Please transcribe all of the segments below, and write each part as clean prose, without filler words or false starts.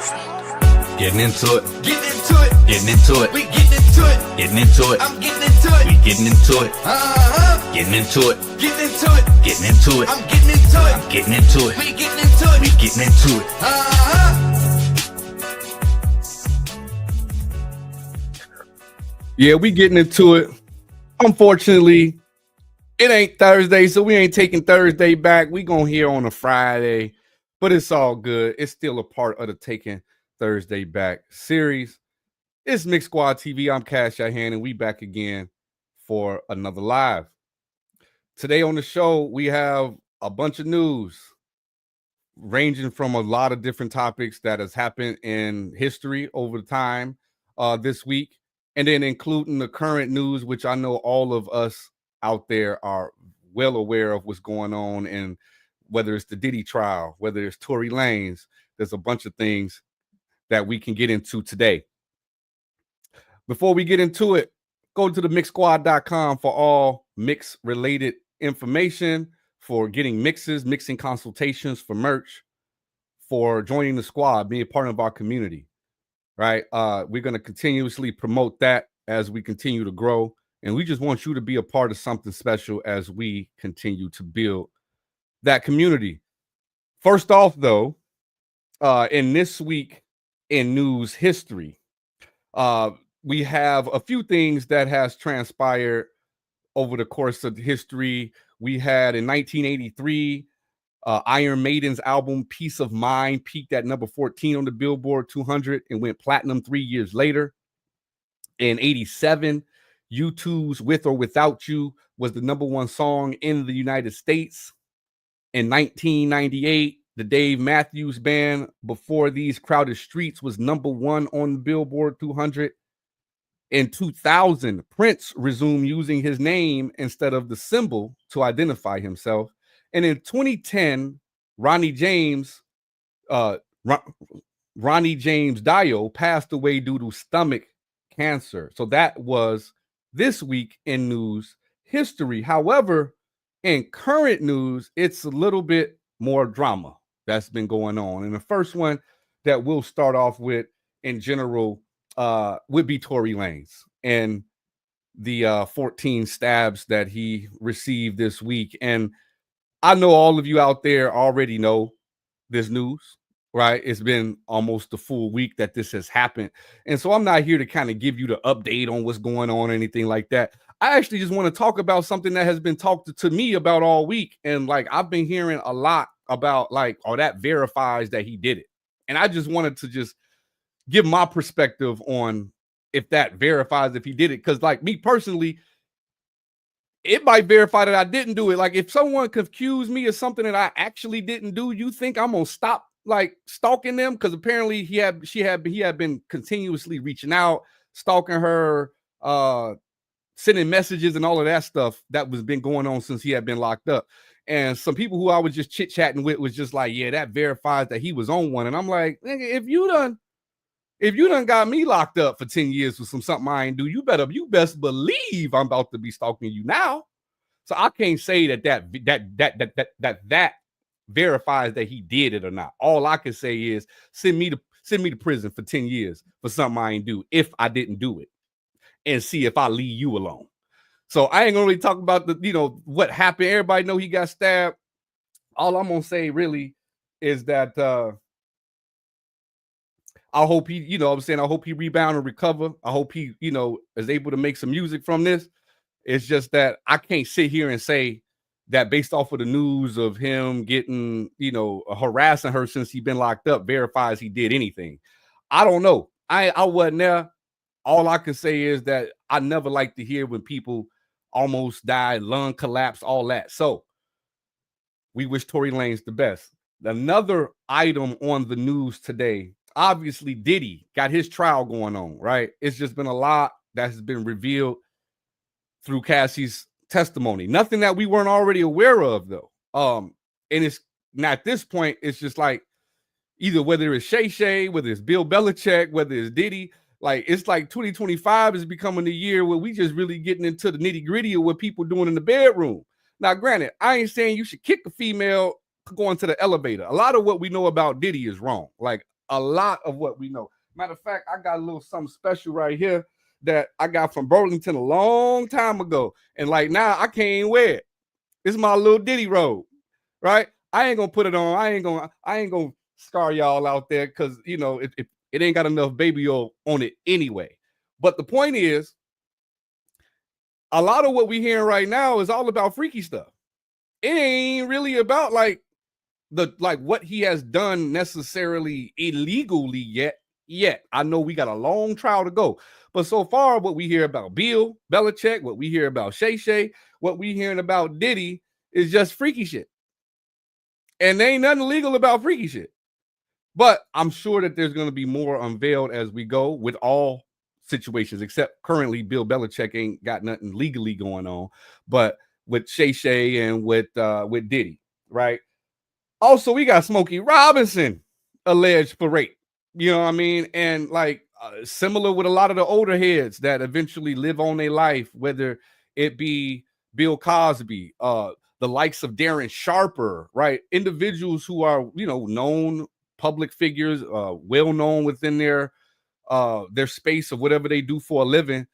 Getting into it. Getting into it. Getting into it. We getting into it. Getting into it. I'm getting into it. We getting into it. Getting into it. Getting into it. Getting into it. I'm getting into it. I'm getting into it. We getting into it. We getting into it. Yeah, we getting into it. Unfortunately, it ain't Thursday, so we ain't taking Thursday back. We gonna hear on a Friday, but it's all good. It's still a part of the Taking Thursday Back series. It's Mixsquadtv. I'm Cash Out Hand, and we back again for another live. Today on the show, we have a bunch of news ranging from a lot of different topics that has happened in history over time this week, and then including the current news, which I know all of us out there are well aware of what's going on, and whether it's the Diddy trial, whether it's Tory Lanez, there's a bunch of things that we can get into today. Before we get into it, go to the Mixsquad.com for all mix related information, for getting mixes, mixing consultations, for merch, for joining the squad, being a part of our community, right? We're going to continuously promote that as we continue to grow. And we just want you to be a part of something special as we continue to build that community. First off, though, in this week in news history, we have a few things that has transpired over the course of history. We had in 1983, Iron Maiden's album Peace of Mind peaked at number 14 on the Billboard 200 and went platinum 3 years later. In 87, U2's With or Without You was the number one song in the United States. In 1998, the Dave Matthews Band, Before These Crowded Streets, was number one on the Billboard 200. In 2000, Prince resumed using his name instead of the symbol to identify himself. And in 2010, Ronnie James Dio passed away due to stomach cancer. So that was this week in news history. However, in current news, it's a little bit more drama that's been going on. And the first one that we'll start off with in general would be Tory Lanez and the 14 stabs that he received this week. And I know all of you out there already know this news, right? It's been almost a full week that this has happened. And so I'm not here to kind of give you the update on what's going on or anything like that. I actually just want to talk about something that has been talked to me about all week. And like, I've been hearing a lot about like, oh, that verifies that he did it. And I just wanted to just give my perspective on if that verifies if he did it. Because like me personally, it might verify that I didn't do it. Like if someone confused me of something that I actually didn't do, you think I'm gonna stop like stalking them? Because apparently he had been continuously reaching out, stalking her, sending messages and all of that stuff that was been going on since he had been locked up. And some people who I was just chit-chatting with was just like, yeah, that verifies that he was on one. And I'm like, nigga, if you done got me locked up for 10 years for something I ain't do, you best believe I'm about to be stalking you now. So I can't say that verifies that he did it or not. All I can say is send me to prison for 10 years for something I ain't do if I didn't do it, and see if I leave you alone. So I ain't gonna really talk about what happened. Everybody know he got stabbed. All I'm gonna say really is that I hope he, I hope he rebound and recover. I hope he, is able to make some music from this. It's just that I can't sit here and say that based off of the news of him getting, harassing her since he's been locked up verifies he did anything. I don't know. I wasn't there. All I can say is that I never like to hear when people almost died, lung collapse, all that. So we wish Tory Lanez the best. Another item on the news today, obviously Diddy got his trial going on, right? It's just been a lot that has been revealed through Cassie's testimony. Nothing that we weren't already aware of, though. And it's not at this point, it's just like either whether it's Shay Shay, whether it's Bill Belichick, whether it's Diddy, like it's like 2025 is becoming the year where we just really getting into the nitty-gritty of what people doing in the bedroom. Now, granted, I ain't saying you should kick a female going to the elevator. A lot of what we know about Diddy is wrong. Like a lot of what we know. Matter of fact, I got a little something special right here that I got from Burlington a long time ago. And like now I can't even wear it. This is my little Diddy robe, right? I ain't gonna put it on. I ain't gonna scar y'all out there because you know it ain't got enough baby oil on it anyway. But the point is, a lot of what we hearing right now is all about freaky stuff. It ain't really about like what he has done necessarily illegally yet. I know we got a long trial to go, but so far what we hear about Bill Belichick, what we hear about Shay, what we hearing about Diddy is just freaky shit, and there ain't nothing illegal about freaky shit. But I'm sure that there's going to be more unveiled as we go with all situations, except currently Bill Belichick ain't got nothing legally going on, but with Shay and with Diddy, right? Also, we got Smokey Robinson alleged for rape. You know what I mean? And like similar with a lot of the older heads that eventually live on their life, whether it be Bill Cosby, the likes of Darren Sharper, right? Individuals who are, you know, known public figures, well known within their space of whatever they do for a living,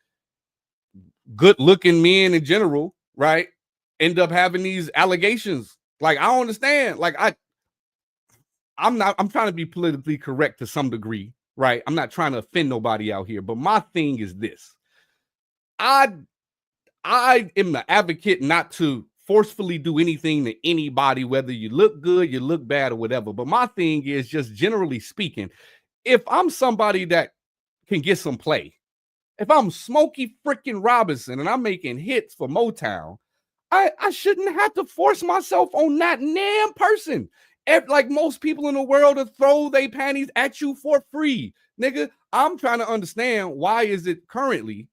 good looking men in general, right? End up having these allegations. Like, I don't understand. Like, I'm trying to be politically correct to some degree, right? I'm not trying to offend nobody out here, but my thing is this. I am an advocate not to forcefully do anything to anybody, whether you look good, you look bad, or whatever. But my thing is just generally speaking, if I'm somebody that can get some play, if I'm Smokey freaking Robinson and I'm making hits for Motown, I shouldn't have to force myself on that damn person. Like most people in the world to throw their panties at you for free. Nigga, I'm trying to understand why is it currently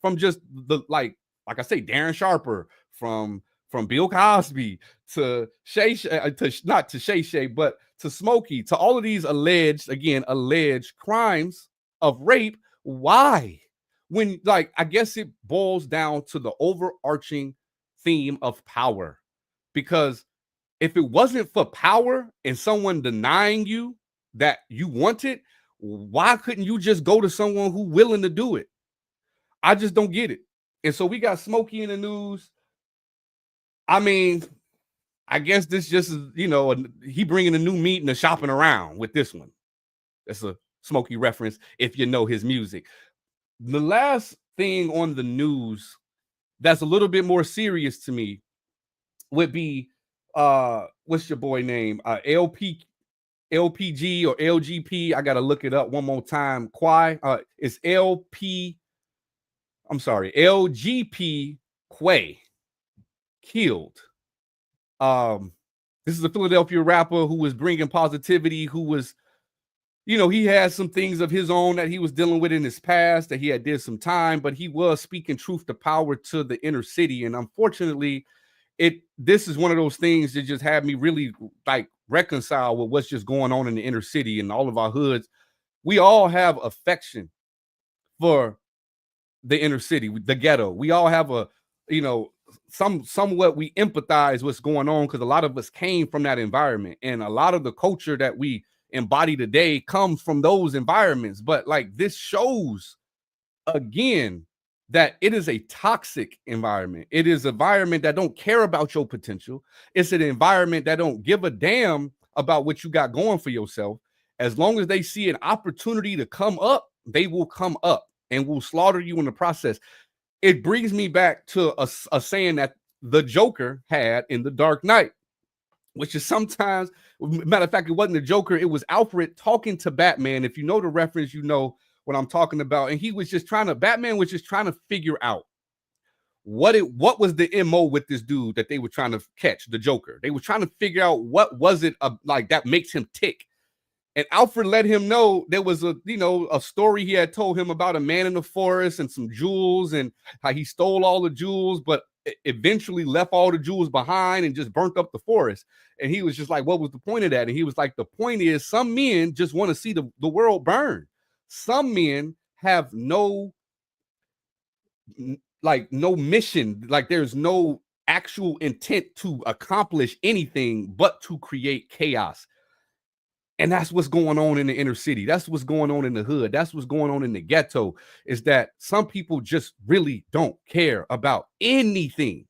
from just the like I say, Darren Sharper, from Bill Cosby to not to Shay, but to Smokey, to all of these alleged crimes of rape. Why? When, like, I guess it boils down to the overarching theme of power. Because if it wasn't for power and someone denying you that you want it, why couldn't you just go to someone who's willing to do it? I just don't get it. And so we got Smokey in the news. I mean, I guess this just is, you know, he bringing a new meat and a shopping around with this one. That's a Smokey reference if you know his music. The last thing on the news that's a little bit more serious to me would be what's your boy name? LPG or LGP. I gotta look it up one more time. It's LGP Quay killed. This is a Philadelphia rapper who was bringing positivity, who was, you know, he had some things of his own that he was dealing with in his past, that he had did some time, but he was speaking truth to power to the inner city. And unfortunately, this is one of those things that just had me really like reconcile with what's just going on in the inner city and all of our hoods. We all have affection for the inner city, the ghetto. We all have a, you know, somewhat we empathize what's going on because a lot of us came from that environment, and a lot of the culture that we embody today comes from those environments. But like, this shows again that it is a toxic environment. It is an environment that don't care about your potential. It's an environment that don't give a damn about what you got going for yourself. As long as they see an opportunity to come up, they will come up and will slaughter you in the process. It brings me back to a saying that the Joker had in The Dark Knight, which is sometimes, matter of fact, it wasn't the Joker, it was Alfred talking to Batman. If you know the reference, you know what I'm talking about. And Batman was just trying to figure out what was the MO with this dude that they were trying to catch, the Joker. They were trying to figure out what was it like that makes him tick. And Alfred let him know there was a story he had told him about a man in the forest and some jewels, and how he stole all the jewels, but eventually left all the jewels behind and just burnt up the forest. And he was just like, what was the point of that? And he was like, the point is, some men just want to see the world burn. Some men have no mission, like there's no actual intent to accomplish anything but to create chaos. And that's what's going on in the inner city. That's what's going on in the hood. That's what's going on in the ghetto, is that some people just really don't care about anything.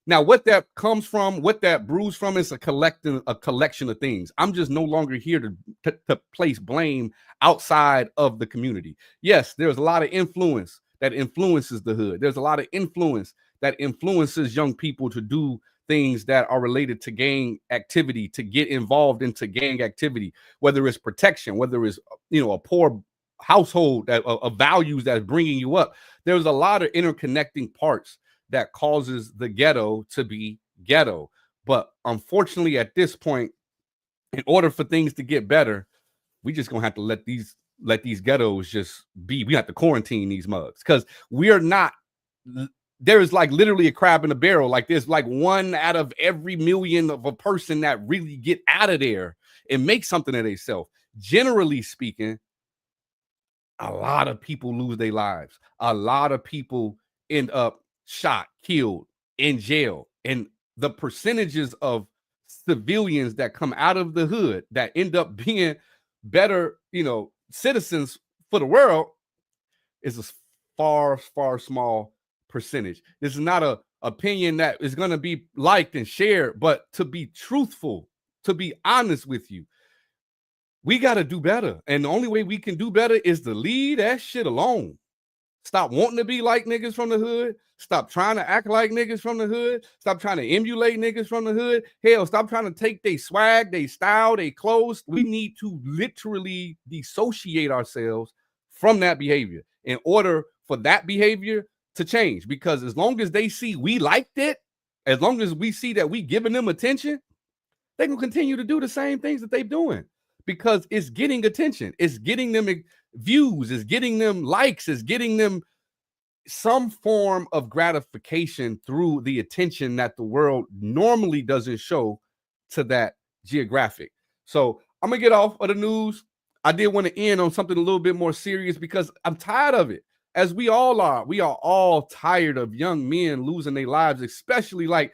Now, what that comes from, what that brews from, is a collection of things. I'm just no longer here to place blame outside of the community. Yes, there's a lot of influence that influences the hood. There's a lot of influence that influences young people to do things that are related to gang activity, to get involved into gang activity, whether it's protection, whether it's, a poor household that of values that's bringing you up. There's a lot of interconnecting parts that causes the ghetto to be ghetto. But unfortunately, at this point, in order for things to get better, we just gonna have to let these ghettos just be. We have to quarantine these mugs, because we are not. There's like literally a crab in a barrel. Like there's like 1 out of every million of a person that really get out of there and make something of themselves. Generally speaking, a lot of people lose their lives. A lot of people end up shot, killed, in jail. And the percentages of civilians that come out of the hood that end up being better, citizens for the world is a far, far small percentage. This is not a opinion that is going to be liked and shared, but to be truthful, to be honest with you, we got to do better. And the only way we can do better is to leave that shit alone. Stop wanting to be like niggas from the hood. Stop trying to act like niggas from the hood. Stop trying to emulate niggas from the hood. Hell, stop trying to take their swag, their style, their clothes. We need to literally dissociate ourselves from that behavior in order for that behavior to change. Because as long as they see we liked it, as long as we see that we giving them attention, they can continue to do the same things that they're doing, because it's getting attention. It's getting them views, it's getting them likes, it's getting them some form of gratification through the attention that the world normally doesn't show to that geographic. So I'm gonna get off of the news. I did want to end on something a little bit more serious, because I'm tired of it, as we all are. We are all tired of young men losing their lives, especially, like,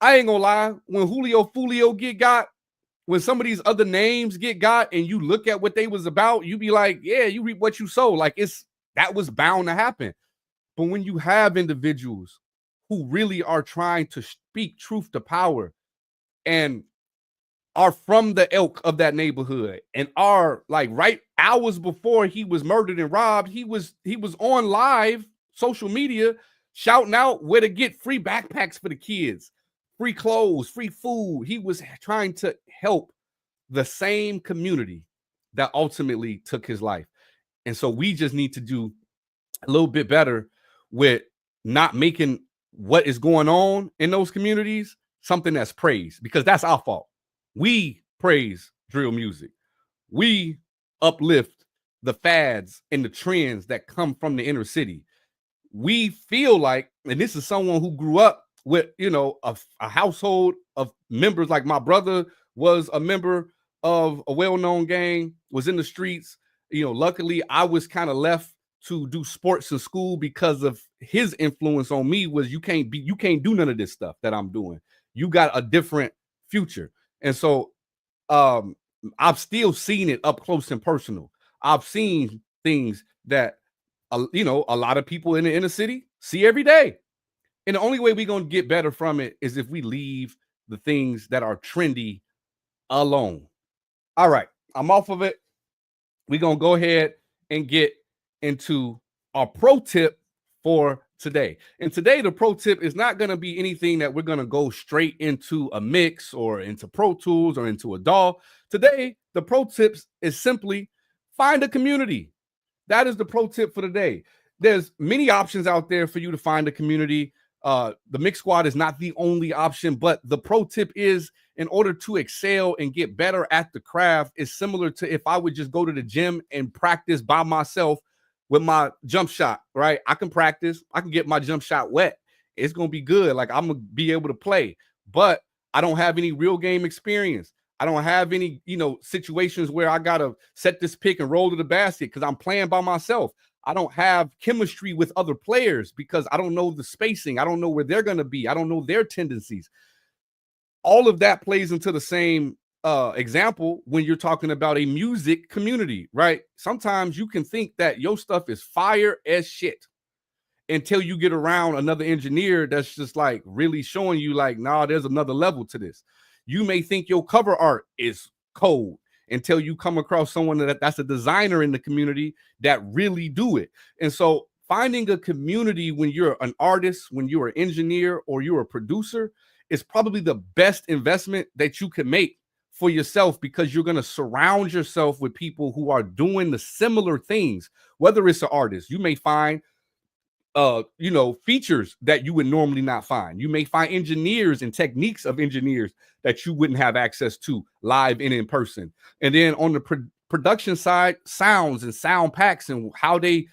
I ain't gonna lie, when Julio Fulio get got, when some of these other names get got, and you look at what they was about, you be like, yeah, you reap what you sow. Like, that was bound to happen. But when you have individuals who really are trying to speak truth to power and are from the ilk of that neighborhood, and are like, right hours before he was murdered and robbed, he was on live social media shouting out where to get free backpacks for the kids, free clothes, free food. He was trying to help the same community that ultimately took his life. And so we just need to do a little bit better with not making what is going on in those communities something that's praised, because that's our fault. We praise drill music. We uplift the fads and the trends that come from the inner city. We feel like, and this is someone who grew up with, a household of members. Like, my brother was a member of a well-known gang, was in the streets. Luckily I was kind of left to do sports in school because of his influence on me. Was you can't do none of this stuff that I'm doing. You got a different future. And so I've still seen it up close and personal. I've seen things that a lot of people in the inner city see every day. And the only way we're going to get better from it is if we leave the things that are trendy alone. All right, I'm off of it. We're going to go ahead and get into our pro tip for today. And today, the pro tip is not going to be anything that we're going to go straight into a mix or into Pro Tools or into a DAW. Today, the pro tips is simply find a community. That is the pro tip for today. There's many options out there for you to find a community. The Mix Squad is not the only option, but the pro tip is, in order to excel and get better at the craft, is similar to if I would just go to the gym and practice by myself with my jump shot, right? I can practice. I can get my jump shot wet. It's going to be good. Like, I'm going to be able to play, but I don't have any real game experience. I don't have any, situations where I got to set this pick and roll to the basket because I'm playing by myself. I don't have chemistry with other players because I don't know the spacing. I don't know where they're going to be. I don't know their tendencies. All of that plays into the same example when you're talking about a music community, right? Sometimes you can think that your stuff is fire as shit until you get around another engineer that's just like really showing you like, nah, there's another level to this. You may think your cover art is cold until you come across someone that's a designer in the community that really do it. And so finding a community when you're an artist, when you're an engineer, or you're a producer is probably the best investment that you can make for yourself, because you're going to surround yourself with people who are doing the similar things. Whether it's an artist, you may find features that you would normally not find. You may find engineers and techniques of engineers that you wouldn't have access to live and in person. And then on the production side, sounds and sound packs and how they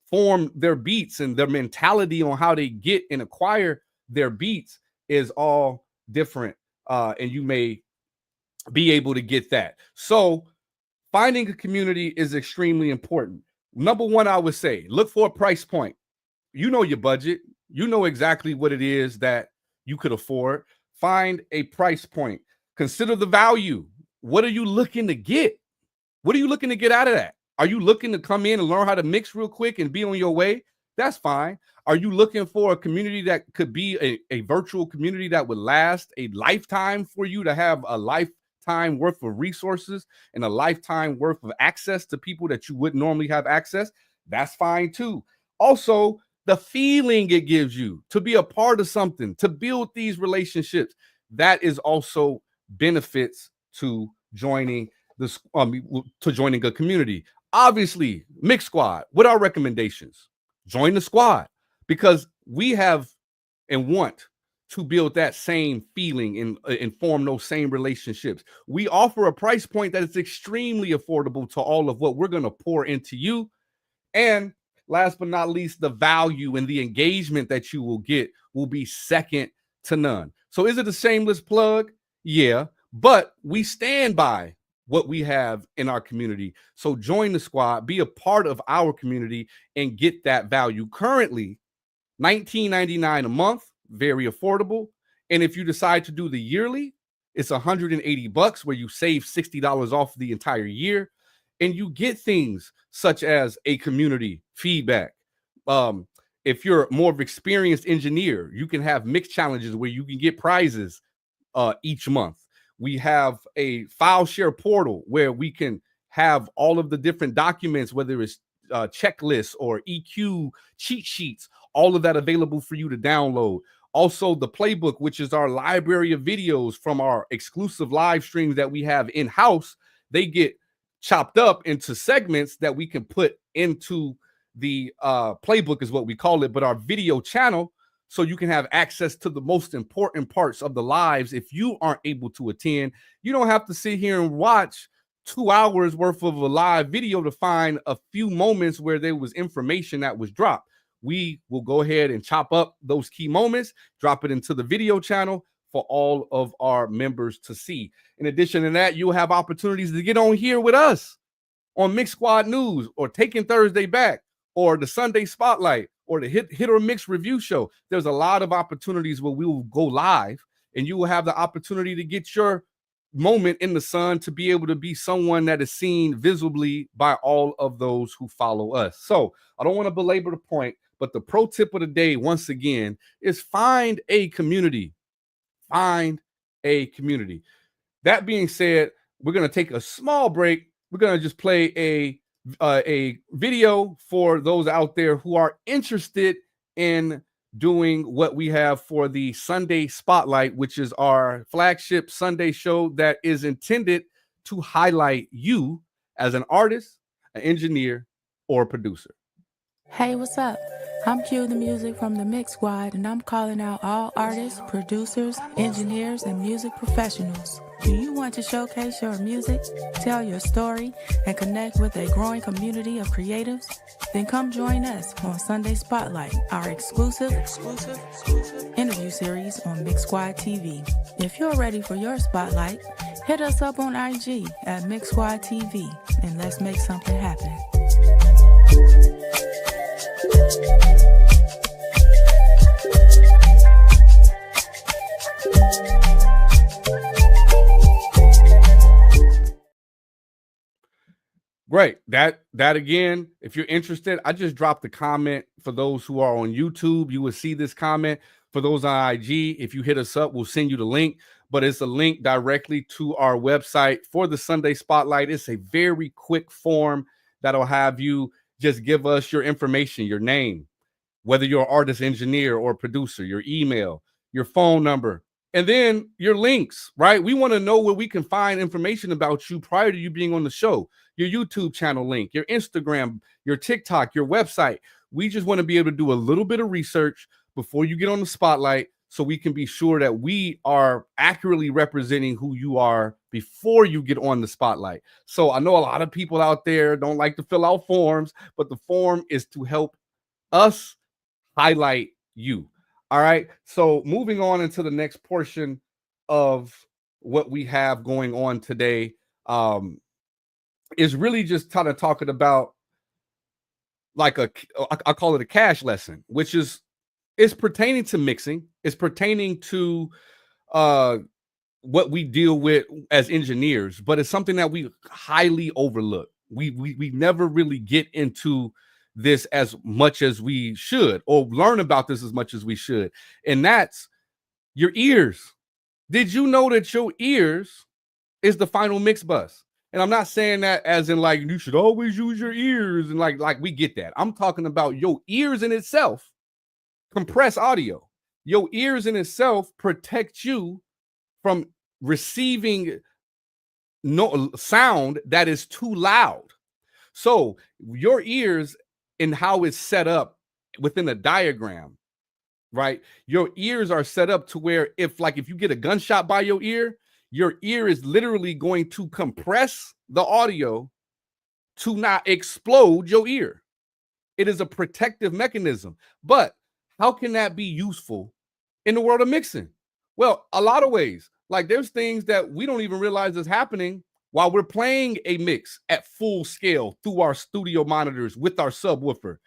form their beats and their mentality on how they get and acquire their beats is all different. And you may be able to get that. So finding a community is extremely important. Number one, I would say, look for a price point. You know your budget. You know exactly what it is that you could afford. Find a price point. Consider the value. What are you looking to get? What are you looking to get out of that? Are you looking to come in and learn how to mix real quick and be on your way? That's fine. Are you looking for a community that could be a virtual community that would last a lifetime for you to have a lifetime worth of resources and a lifetime worth of access to people that you wouldn't normally have access? That's fine too. Also, the feeling it gives you to be a part of something, to build these relationships, that is also benefits to joining this, to joining a community. Obviously, Mix Squad, what are recommendations? Join the squad, because we have and want to build that same feeling and form those same relationships. We offer a price point that is extremely affordable to all of what we're going to pour into you. And last but not least, the value and the engagement that you will get will be second to none. So is it a shameless plug? Yeah, but we stand by what we have in our community. So join the squad, be a part of our community, and get that value. Currently, $19.99 a month, very affordable. And if you decide to do the yearly, it's $180, where you save $60 off the entire year. And you get things such as a community feedback. If you're more of an experienced engineer, you can have mix challenges where you can get prizes each month. We have a file share portal where we can have all of the different documents, whether it's checklists or EQ cheat sheets, all of that available for you to download. Also, the playbook, which is our library of videos from our exclusive live streams that we have in-house, they get chopped up into segments that we can put into the playbook is what we call it, but our video channel, so you can have access to the most important parts of the lives. If you aren't able to attend, you don't have to sit here and watch 2 hours worth of a live video to find a few moments where there was information that was dropped. We will go ahead and chop up those key moments, drop it into the video channel for all of our members to see. In addition to that, you'll have opportunities to get on here with us on Mix Squad News, or Taking Thursday Back, or the Sunday Spotlight, or the Hit or Mix review show. There's a lot of opportunities where we will go live, and you will have the opportunity to get your moment in the sun, to be able to be someone that is seen visibly by all of those who follow us. So I don't want to belabor the point, but the pro tip of the day, once again, is find a community. Find a community. That being said, we're going to take a small break. We're going to just play a video for those out there who are interested in doing what we have for the Sunday Spotlight, which is our flagship Sunday show that is intended to highlight you as an artist, an engineer, or a producer. Hey, what's up? I'm Q the Music from the Mix Squad, and I'm calling out all artists, producers, engineers, and music professionals. Do you want to showcase your music, tell your story, and connect with a growing community of creatives? Then come join us on Sunday Spotlight, our exclusive interview series on Mixsquadtv. If you're ready for your spotlight, hit us up on IG at Mixsquadtv, and let's make something happen. Right. That again, if you're interested, I just dropped a comment for those who are on YouTube. You will see this comment. For those on IG, if you hit us up, we'll send you the link. But it's a link directly to our website for the Sunday Spotlight. It's a very quick form that'll have you just give us your information, your name, whether you're an artist, engineer, or producer, your email, your phone number, and then your links, right? We want to know where we can find information about you prior to you being on the show. Your YouTube channel link, your Instagram, your TikTok, your website. We just want to be able to do a little bit of research before you get on the spotlight so we can be sure that we are accurately representing who you are before you get on the spotlight. So I know a lot of people out there don't like to fill out forms, but the form is to help us highlight you. All right. So moving on into the next portion of what we have going on today is really just kind of talking about like I call it a cash lesson, which is it's pertaining to mixing. It's pertaining to what we deal with as engineers, but it's something that we highly overlook. We never really get into this as much as we should, or learn about this as much as we should. And that's your ears. Did you know that your ears is the final mix bus? And I'm not saying that as in like you should always use your ears and like we get that. I'm talking about your ears in itself compress audio. Your ears in itself protect you from receiving no sound that is too loud. So your ears and how it's set up within a diagram, right? Your ears are set up to where if you get a gunshot by your ear is literally going to compress the audio to not explode your ear. It is a protective mechanism. But how can that be useful in the world of mixing? Well, a lot of ways. Like there's things that we don't even realize is happening while we're playing a mix at full scale through our studio monitors with our subwoofer.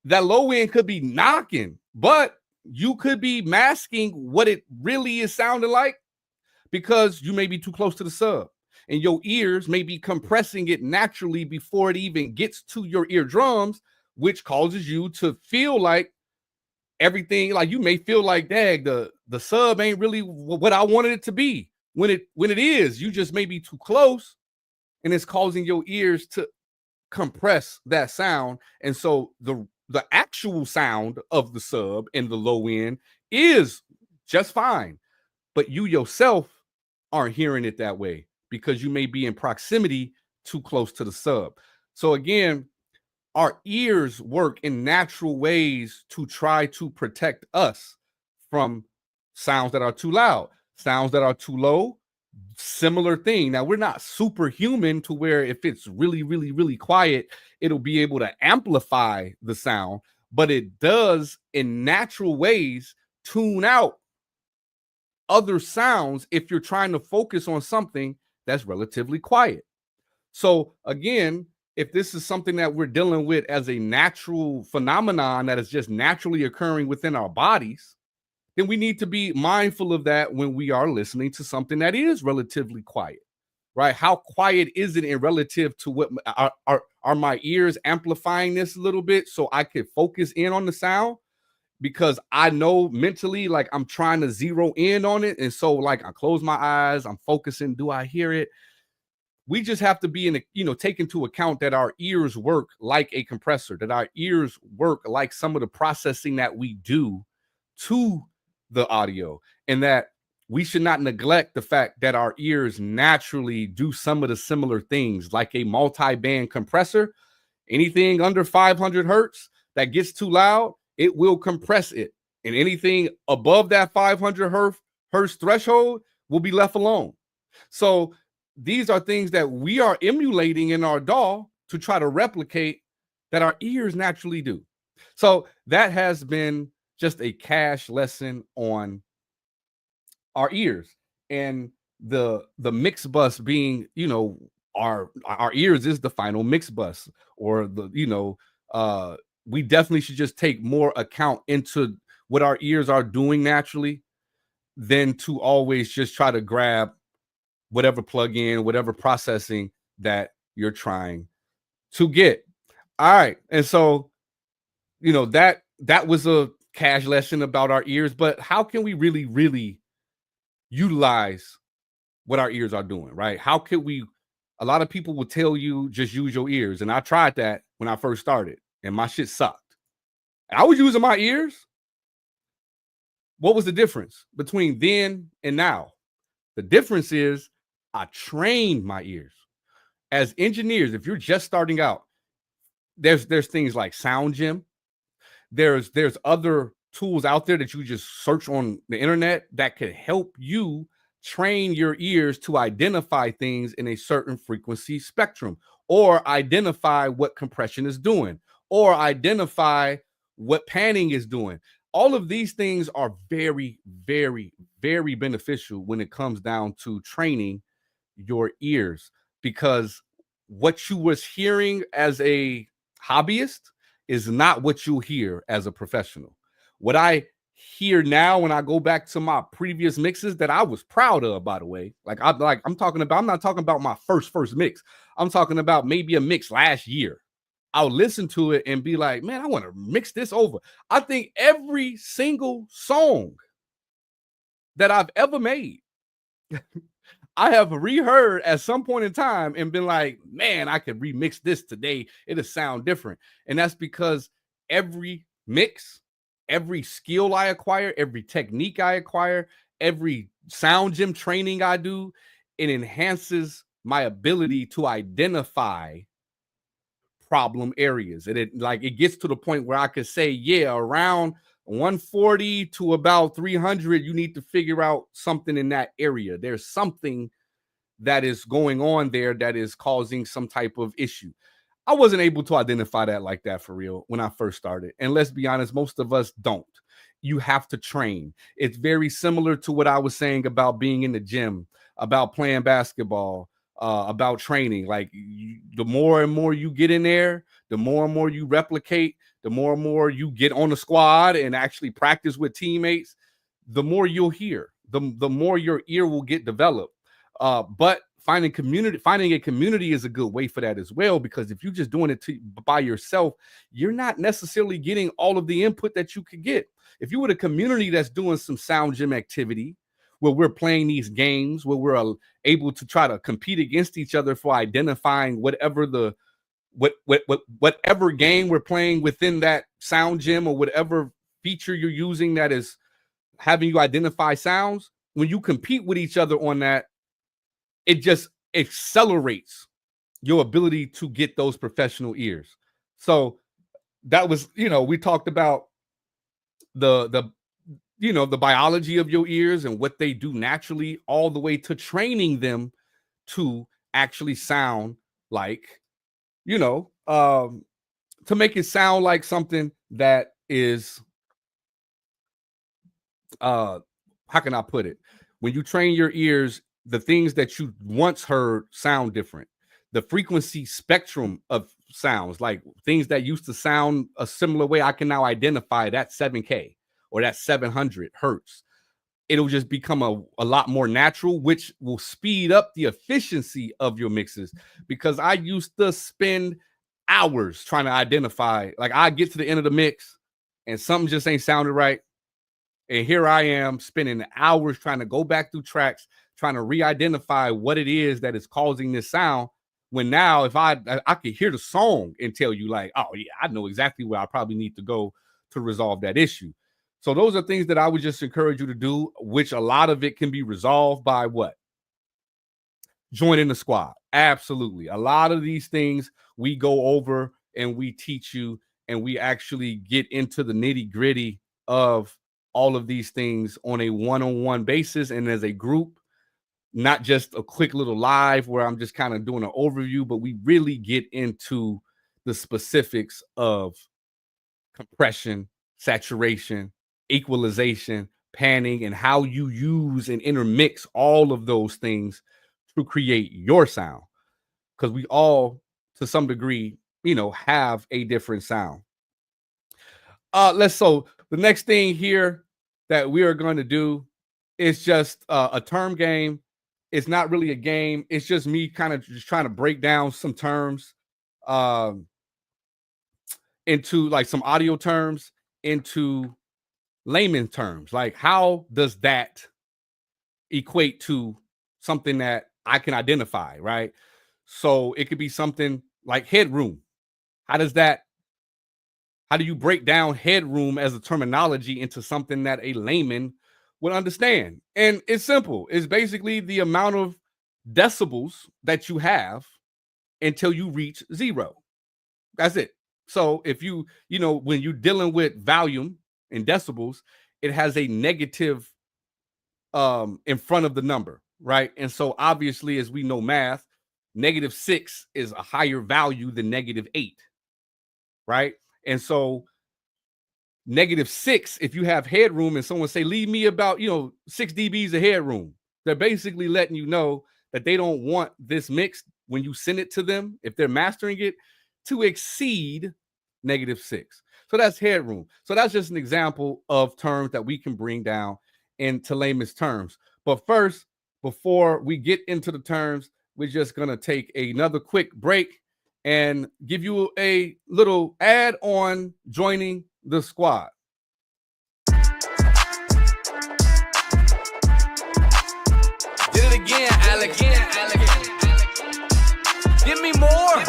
That low end could be knocking, but you could be masking what it really is sounding like because you may be too close to the sub and your ears may be compressing it naturally before it even gets to your eardrums, which causes you to feel like everything, like you may feel like, dang, the sub ain't really what I wanted it to be. When it is, you just may be too close and it's causing your ears to compress that sound. And so the actual sound of the sub and the low end is just fine, but you yourself aren't hearing it that way because you may be in proximity too close to the sub. So again, our ears work in natural ways to try to protect us from sounds that are too loud, sounds that are too low. Similar thing. Now, we're not superhuman to where if it's really, really, really quiet, it'll be able to amplify the sound, but it does in natural ways tune out other sounds if you're trying to focus on something that's relatively quiet. So again, if this is something that we're dealing with as a natural phenomenon that is just naturally occurring within our bodies, then we need to be mindful of that when we are listening to something that is relatively quiet, right? How quiet is it in relative to what are my ears amplifying this a little bit so I could focus in on the sound? Because I know mentally, like I'm trying to zero in on it. And so like I close my eyes, I'm focusing. Do I hear it? We just have to be take into account that our ears work like a compressor, that our ears work like some of the processing that we do to the audio, and that we should not neglect the fact that our ears naturally do some of the similar things like a multi-band compressor. Anything under 500 hertz that gets too loud, it will compress it. And anything above that 500 hertz threshold will be left alone. So these are things that we are emulating in our DAW to try to replicate that our ears naturally do. So that has been just a cash lesson on our ears, and the mix bus being, our ears is the final mix bus, or we definitely should just take more account into what our ears are doing naturally than to always just try to grab whatever plug-in, whatever processing that you're trying to get. All right. And so, that was a cash lesson about our ears, but how can we really, really utilize what our ears are doing, right? How could we? A lot of people will tell you just use your ears. And I tried that when I first started, and my shit sucked. I was using my ears. What was the difference between then and now? The difference is I trained my ears. As engineers, if you're just starting out, there's things like Sound Gym. There's other tools out there that you just search on the internet that could help you train your ears to identify things in a certain frequency spectrum, or identify what compression is doing, or identify what panning is doing. All of these things are very, very, very beneficial when it comes down to training your ears, because what you was hearing as a hobbyist is not what you'll hear as a professional. What I hear now when I go back to my previous mixes that I was proud of, by the way, I'm not talking about my first mix. I'm talking about maybe a mix last year. I'll listen to it and be like, man, I want to mix this over. I think every single song that I've ever made, I have reheard at some point in time and been like, man, I could remix this today. It'll sound different. And that's because every mix, every skill I acquire, every technique I acquire, every sound gym training I do, it enhances my ability to identify problem areas. And it gets to the point where I could say, yeah, around 140 to about 300, you need to figure out something in that area. There's something that is going on there that is causing some type of issue. I wasn't able to identify that like that for real when I first started. And let's be honest, most of us don't. You have to train. It's very similar to what I was saying about being in the gym, about playing basketball, about training. The more and more you get in there, the more and more you replicate, the more and more you get on the squad and actually practice with teammates, the more you'll hear, the more your ear will get developed. But finding a community is a good way for that as well, because if you're just doing it by yourself, you're not necessarily getting all of the input that you could get. If you were a community that's doing some sound gym activity, where we're playing these games, where we're able to try to compete against each other for identifying whatever whatever game we're playing within that sound gym, or whatever feature you're using that is having you identify sounds, when you compete with each other on that, it just accelerates your ability to get those professional ears. So that was, we talked about the biology of your ears and what they do naturally, all the way to training them to actually sound like, to make it sound like something that is, how can I put it? When you train your ears, the things that you once heard sound different. The frequency spectrum of sounds, like things that used to sound a similar way, I can now identify that 7K or that 700 hertz. It'll just become a lot more natural, which will speed up the efficiency of your mixes. Because I used to spend hours trying to identify, like I get to the end of the mix and something just ain't sounded right. And here I am spending hours trying to go back through tracks, trying to re-identify what it is that is causing this sound. When now, if I could hear the song and tell you like, oh yeah, I know exactly where I probably need to go to resolve that issue. So those are things that I would just encourage you to do, which a lot of it can be resolved by what? Joining the squad. Absolutely. A lot of these things we go over and we teach you, and we actually get into the nitty-gritty of all of these things on a one-on-one basis and as a group, not just a quick little live where I'm just kind of doing an overview, but we really get into the specifics of compression, saturation, equalization, panning, and how you use and intermix all of those things to create your sound. Because we all, to some degree, have a different sound. So the next thing here that we are going to do is just a term game. It's not really a game. It's just me kind of just trying to break down some terms into like some audio terms into layman terms. Like, how does that equate to something that I can identify, right? So it could be something like headroom. How do you break down headroom as a terminology into something that a layman would understand? And it's simple. It's basically the amount of decibels that you have until you reach zero. That's it. So if when you're dealing with volume in decibels, it has a negative in front of the number, right? And so obviously, as we know math, -6 is a higher value than -8, right? And so -6, if you have headroom and someone say, leave me about 6 dBs of headroom, they're basically letting you know that they don't want this mix when you send it to them, if they're mastering it, to exceed -6. So that's headroom. So that's just an example of terms that we can bring down into layman's terms. But first, before we get into the terms, we're just going to take another quick break and give you a little ad on joining the squad. Did it again, Alex. Give me more.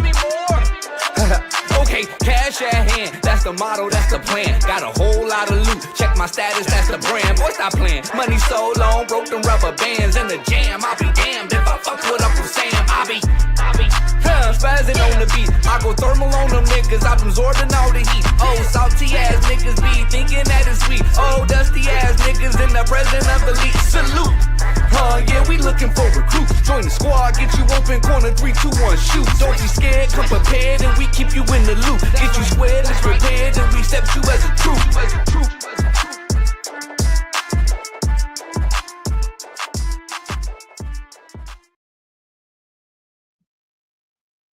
Okay, cash at hand. That's the motto, that's the plan. Got a whole lot of loot. Check my status, that's the brand. Boy, stop playing. Money so long, broke them rubber bands in the jam. I'll be damned if I fuck with Uncle Sam. I'll be spazzing on the beat. I go thermal on them niggas. I'm absorbing all the heat. Oh, salty ass niggas be thinking that it's sweet. Oh, dusty ass niggas in the presence of the lead. Salute. Yeah, we looking for recruits. Join the squad, get you open, corner 3, 2, 1, shoot. Don't be scared, come prepared, and we keep you in the loop. Get you squared and prepared, and we accept you as a troop.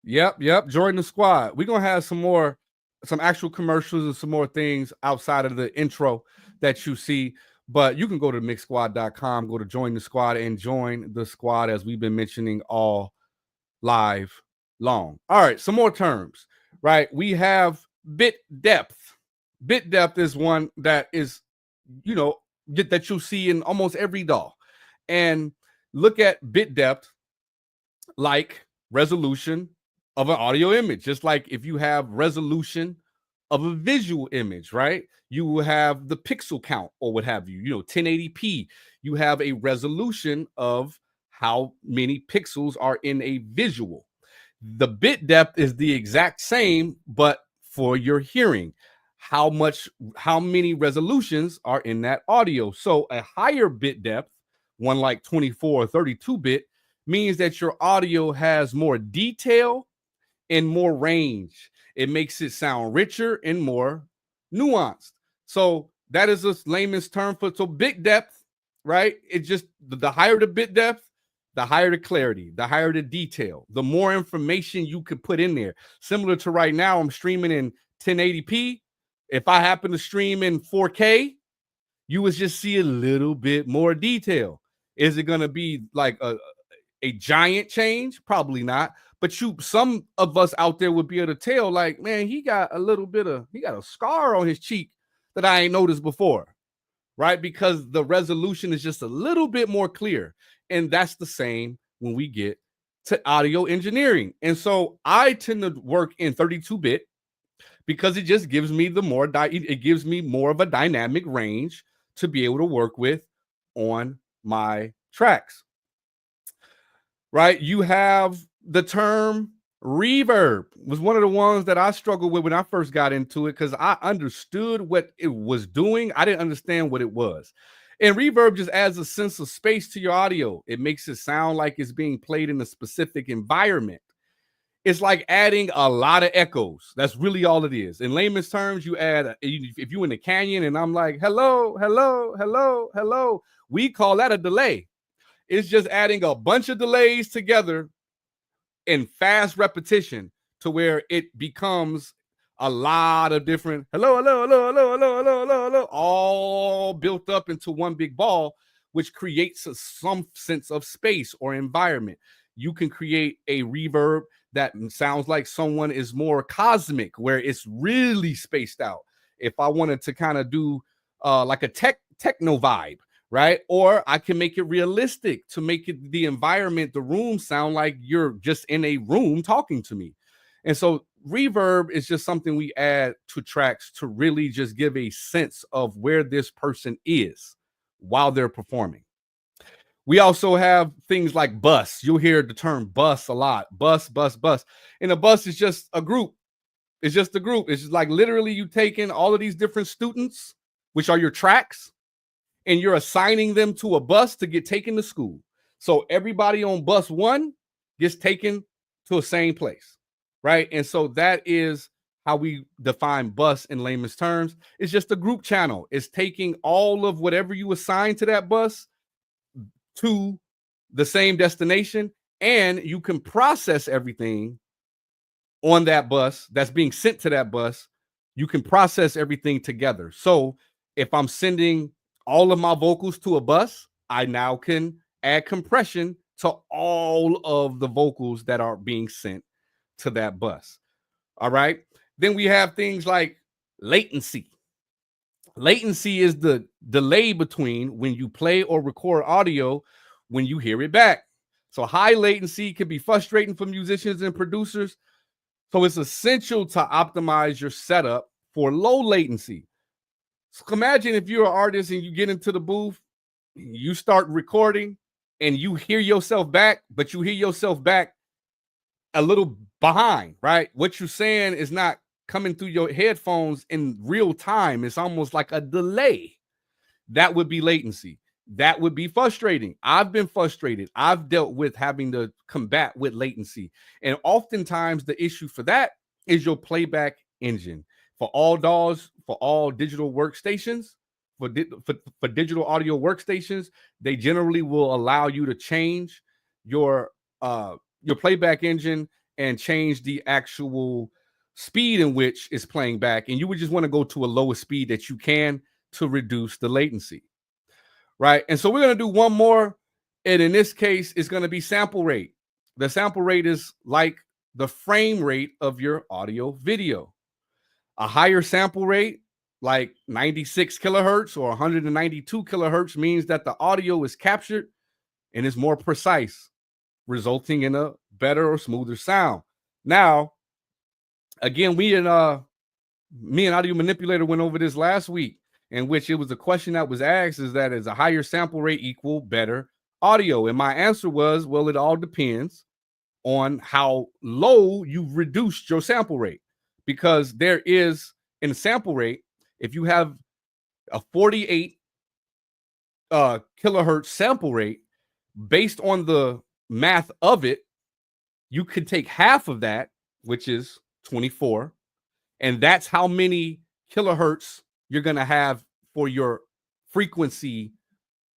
Yep. Join the squad. We're going to have some actual commercials and some more things outside of the intro that you see. But you can go to Mixsquad.com, go to join the squad, and join the squad as we've been mentioning all live long. All right, some more terms, right? We have bit depth. Bit depth is one that is, that you'll see in almost every DAW. And look at bit depth like resolution of an audio image, just like if you have resolution of a visual image, right? You will have the pixel count or what have you, 1080p. You have a resolution of how many pixels are in a visual. The bit depth is the exact same, but for your hearing, how many resolutions are in that audio. So a higher bit depth, one like 24 or 32 bit, means that your audio has more detail and more range. It makes it sound richer and more nuanced. So that is a layman's term for bit depth, right? It just the higher the bit depth, the higher the clarity, the higher the detail, the more information you could put in there. Similar to right now, I'm streaming in 1080p. If I happen to stream in 4K, you would just see a little bit more detail. Is it going to be like a giant change? Probably not. But some of us out there would be able to tell, like, man, he got a scar on his cheek that I ain't noticed before, right? Because the resolution is just a little bit more clear. And that's the same when we get to audio engineering. And so I tend to work in 32-bit because it just gives me it gives me more of a dynamic range to be able to work with on my tracks. Right? You have the term reverb. Was one of the ones that I struggled with when I first got into it because I understood what it was doing. I didn't understand what it was. And reverb just adds a sense of space to your audio. It makes it sound like it's being played in a specific environment. It's like adding a lot of echoes. That's really all it is. In layman's terms, if you're in the canyon and I'm like, hello, hello, hello, hello, we call that a delay. It's just adding a bunch of delays together in fast repetition to where it becomes a lot of different hello, all built up into one big ball, which creates some sense of space or environment. You can create a reverb that sounds like someone is more cosmic, where it's really spaced out. If I wanted to kind of do like a techno vibe, right? Or I can make it realistic to make it the environment, the room sound like you're just in a room talking to me. And so reverb is just something we add to tracks to really just give a sense of where this person is while they're performing. We also have things like bus. You'll hear the term bus a lot. Bus, bus, bus. And a bus is just a group. It's just a group. It's just like literally you taking all of these different students, which are your tracks, and you're assigning them to a bus to get taken to school. So everybody on bus 1 gets taken to the same place, right? And so that is how we define bus in layman's terms. It's just a group channel. It's taking all of whatever you assign to that bus to the same destination, and you can process everything on that bus that's being sent to that bus. You can process everything together. So if I'm sending all of my vocals to a bus, I now can add compression to all of the vocals that are being sent to that bus. All right. Then we have things like latency. Latency is the delay between when you play or record audio when you hear it back. So high latency can be frustrating for musicians and producers. So it's essential to optimize your setup for low latency. So imagine if you're an artist and you get into the booth, you start recording and you hear yourself back, but you hear yourself back a little behind, right? What you're saying is not coming through your headphones in real time. It's almost like a delay. That would be latency. That would be frustrating. I've been frustrated. I've dealt with having to combat with latency. And oftentimes the issue for that is your playback engine. For all DAWs, for all digital workstations, for digital audio workstations, they generally will allow you to change your playback engine and change the actual speed in which it's playing back. And you would just want to go to a lower speed that you can to reduce the latency, right? And so we're going to do one more. And in this case, it's going to be sample rate. The sample rate is like the frame rate of your audio video. A higher sample rate, like 96 kilohertz or 192 kilohertz, means that the audio is captured and is more precise, resulting in a better or smoother sound. Now, again, me and Audio Manipulator went over this last week, in which it was a question that was asked, is that is a higher sample rate equal better audio? And my answer was, well, it all depends on how low you've reduced your sample rate. Because there is, in sample rate, if you have a 48 kilohertz sample rate, based on the math of it, you could take half of that, which is 24, and that's how many kilohertz you're going to have for your frequency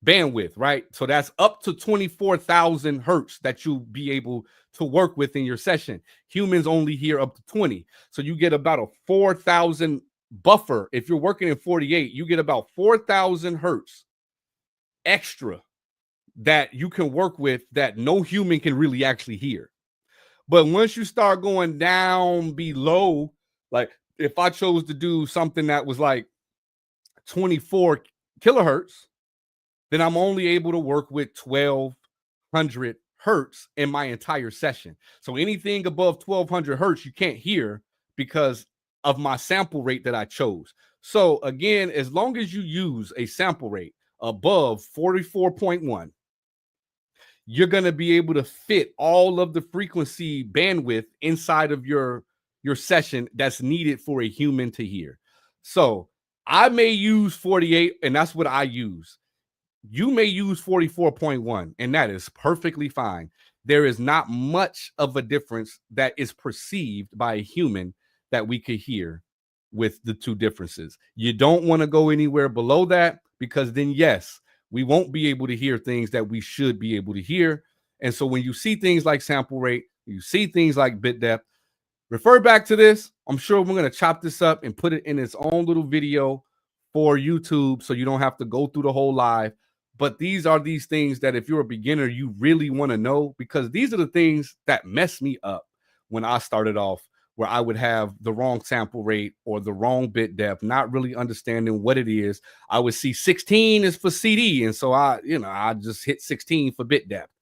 bandwidth, right? So that's up to 24,000 hertz that you'll be able to work with in your session. Humans only hear up to 20. So you get about a 4,000 buffer. If you're working in 48, you get about 4,000 hertz extra that you can work with that no human can really actually hear. But once you start going down below, like if I chose to do something that was like 24 kilohertz, then I'm only able to work with 1,200 hertz in my entire session. So anything above 1,200 hertz, you can't hear because of my sample rate that I chose. So again, as long as you use a sample rate above 44.1, you're going to be able to fit all of the frequency bandwidth inside of your session that's needed for a human to hear. So I may use 48, and that's what I use. You may use 44.1, and that is perfectly fine. There is not much of a difference that is perceived by a human that we could hear with the two differences. You don't want to go anywhere below that, because then, yes, we won't be able to hear things that we should be able to hear. And so when you see things like sample rate, you see things like bit depth, refer back to this. I'm sure we're going to chop this up and put it in its own little video for YouTube, so you don't have to go through the whole live. But these are these things that if you're a beginner, you really want to know, because these are the things that mess me up when I started off, where I would have the wrong sample rate or the wrong bit depth, not really understanding what it is. I would see 16 is for CD, and so I just hit 16 for bit depth,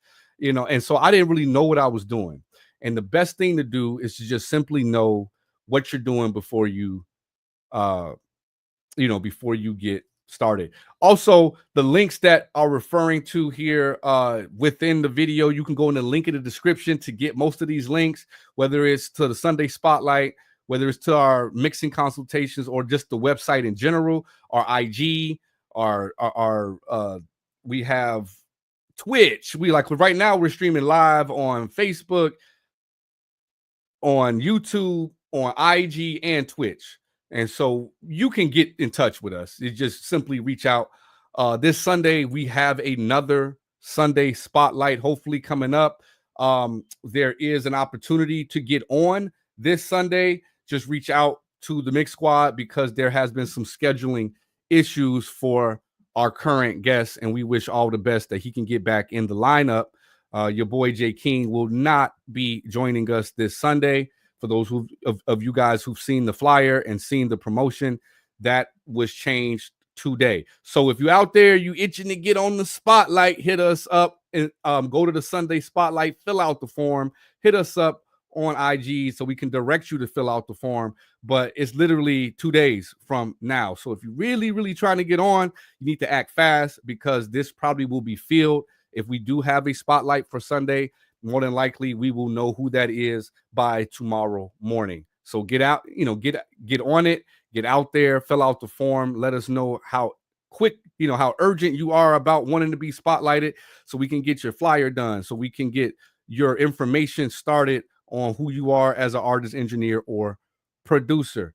and so I didn't really know what I was doing. And the best thing to do is to just simply know what you're doing uh before you get started. Also, the links that are referring to here within the video, you can go in the link in the description to get most of these links, whether it's to the Sunday Spotlight, whether it's to our mixing consultations, or just the website in general, our IG, our we have Twitch. We like right now we're streaming live on Facebook, on YouTube, on IG, and Twitch. And so you can get in touch with us. You just simply reach out. This Sunday, we have another Sunday Spotlight, hopefully coming up. There is an opportunity to get on this Sunday. Just reach out to the Mix Squad because there has been some scheduling issues for our current guest, and we wish all the best that he can get back in the lineup. Your boy Jay King will not be joining us this Sunday. For those of you guys who've seen the flyer and seen the promotion, that was changed today. So if you're out there, you itching to get on the spotlight, hit us up and go to the Sunday Spotlight, fill out the form, hit us up on IG so we can direct you to fill out the form. But it's literally 2 days from now. So if you're really, really trying to get on, you need to act fast because this probably will be filled. If we do have a spotlight for Sunday, more than likely we will know who that is by tomorrow morning. So get out, get on it, get out there, fill out the form, let us know how quick, how urgent you are about wanting to be spotlighted so we can get your flyer done, so we can get your information started on who you are as an artist, engineer, or producer.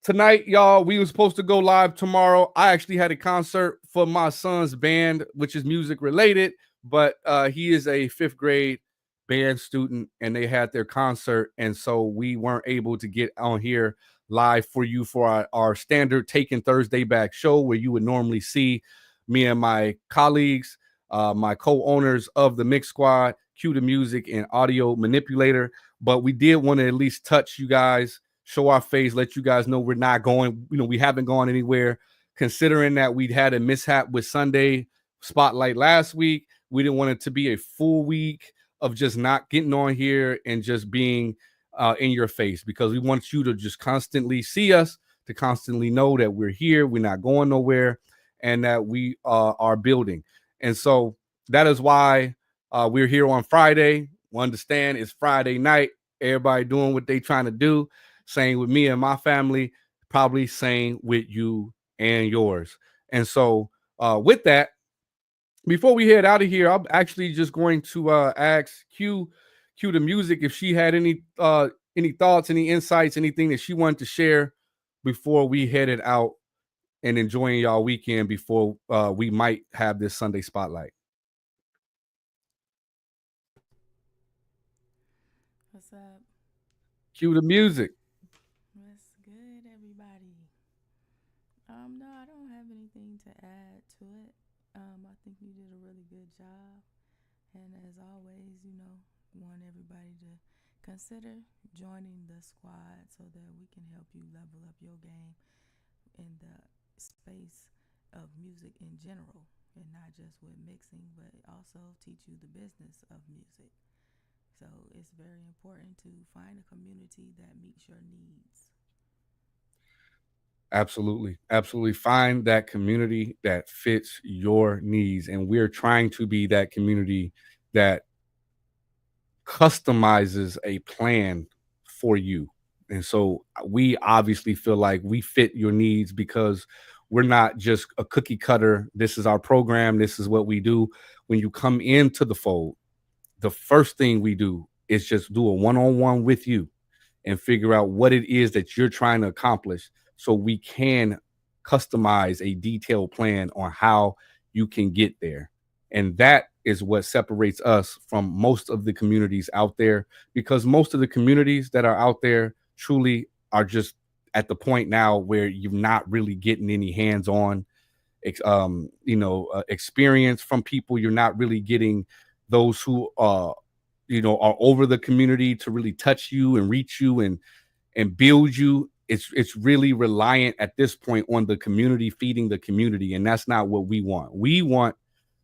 Tonight, y'all, we were supposed to go live tomorrow. I actually had a concert for my son's band, which is music related, but he is a 5th grade band student and they had their concert. And so we weren't able to get on here live for you for our standard Takin Thursday back show where you would normally see me and my colleagues, my co-owners of the Mix Squad, Cue the Music and Audio Manipulator. But we did want to at least touch you guys, show our face, let you guys know we're not going, we haven't gone anywhere. Considering that we'd had a mishap with Sunday Spotlight last week, we didn't want it to be a full week of just not getting on here and just being in your face, because we want you to just constantly see us, to constantly know that we're here, we're not going nowhere, and that we are building. And so that is why we're here on Friday. We understand it's Friday night. Everybody doing what they trying to do. Same with me and my family, probably same with you and yours. And so with that, before we head out of here, I'm actually just going to ask Cue the Music if she had any thoughts, any insights, anything that she wanted to share before we headed out and enjoying y'all weekend before we might have this Sunday Spotlight. What's up? Cue the Music. What's good, everybody? No, I don't have anything to add to it. I think you did a really good job. And as always, want everybody to consider joining the squad so that we can help you level up your game in the space of music in general, and not just with mixing, but also teach you the business of music. So it's very important to find a community that meets your needs. Absolutely. Absolutely. Find that community that fits your needs. And we're trying to be that community that customizes a plan for you. And so we obviously feel like we fit your needs because we're not just a cookie cutter. This is our program. This is what we do. When you come into the fold, the first thing we do is just do a one-on-one with you and figure out what it is that you're trying to accomplish so we can customize a detailed plan on how you can get there. And that is what separates us from most of the communities out there, because most of the communities that are out there truly are just at the point now where you're not really getting any hands-on experience from people. You're not really getting those who are over the community to really touch you and reach you and build you. It's really reliant at this point on the community feeding the community, and that's not what we want. We want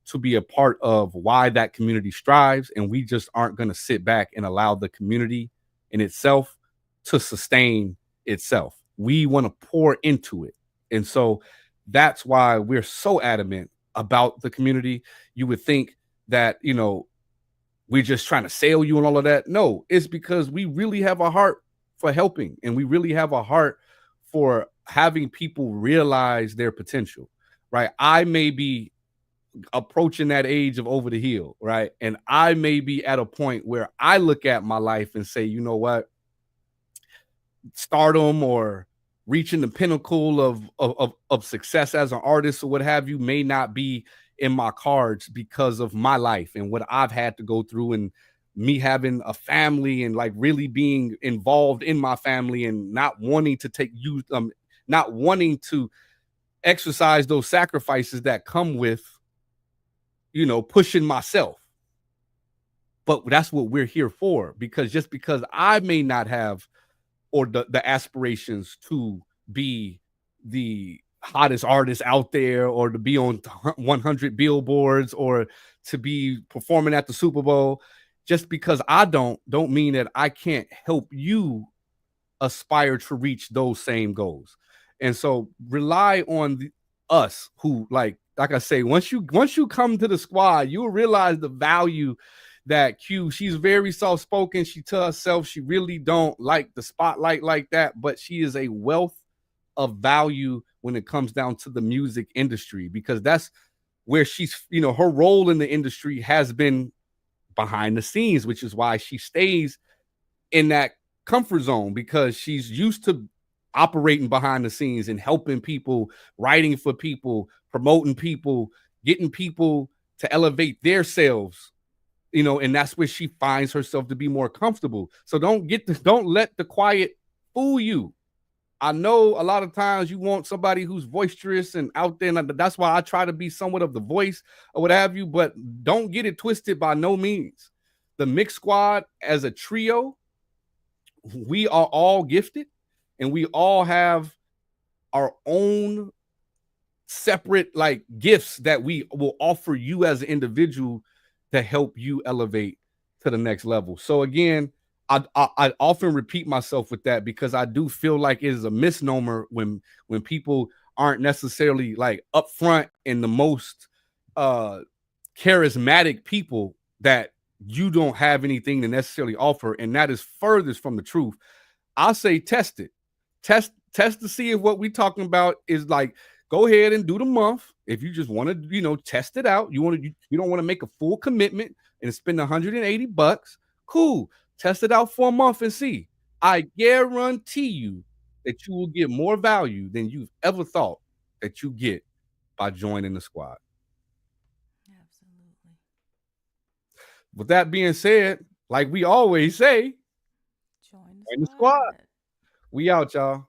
to be a part of why that community strives, and we just aren't going to sit back and allow the community in itself to sustain itself. We want to pour into it. And so that's why we're so adamant about the community. You would think that, we're just trying to sell you and all of that. No, it's because we really have a heart for helping, and we really have a heart for having people realize their potential, right? I may be approaching that age of over the hill, right? And I may be at a point where I look at my life and say, you know what? Stardom or reaching the pinnacle of success as an artist or what have you may not be in my cards because of my life and what I've had to go through, and me having a family and like really being involved in my family and not wanting to not wanting to exercise those sacrifices that come with, pushing myself. But that's what we're here for, because just because I may not have or the aspirations to be the hottest artist out there or to be on 100 billboards or to be performing at the Super Bowl, just because I don't mean that I can't help you aspire to reach those same goals. And so rely on us who, like I say, once you come to the squad, you'll realize the value that Q, she's very soft-spoken. She to herself, she really don't like the spotlight like that, but she is a wealth of value when it comes down to the music industry, because that's where she's, her role in the industry has been behind the scenes, which is why she stays in that comfort zone, because she's used to operating behind the scenes and helping people, writing for people, promoting people, getting people to elevate themselves, and that's where she finds herself to be more comfortable. So don't let the quiet fool you. I know a lot of times you want somebody who's boisterous and out there, and that's why I try to be somewhat of the voice or what have you, but don't get it twisted by no means. The Mix Squad as a trio, we are all gifted and we all have our own separate like gifts that we will offer you as an individual to help you elevate to the next level. So again, I often repeat myself with that, because I do feel like it is a misnomer when people aren't necessarily like upfront and the most charismatic people, that you don't have anything to necessarily offer, and that is furthest from the truth. I say test it. Test to see if what we're talking about is like, go ahead and do the month. If you just want to, test it out, you don't want to make a full commitment and spend $180, cool. Test it out for a month and see. I guarantee you that you will get more value than you've ever thought that you get by joining the squad. Absolutely. With that being said, like we always say, Join the squad. We out, y'all.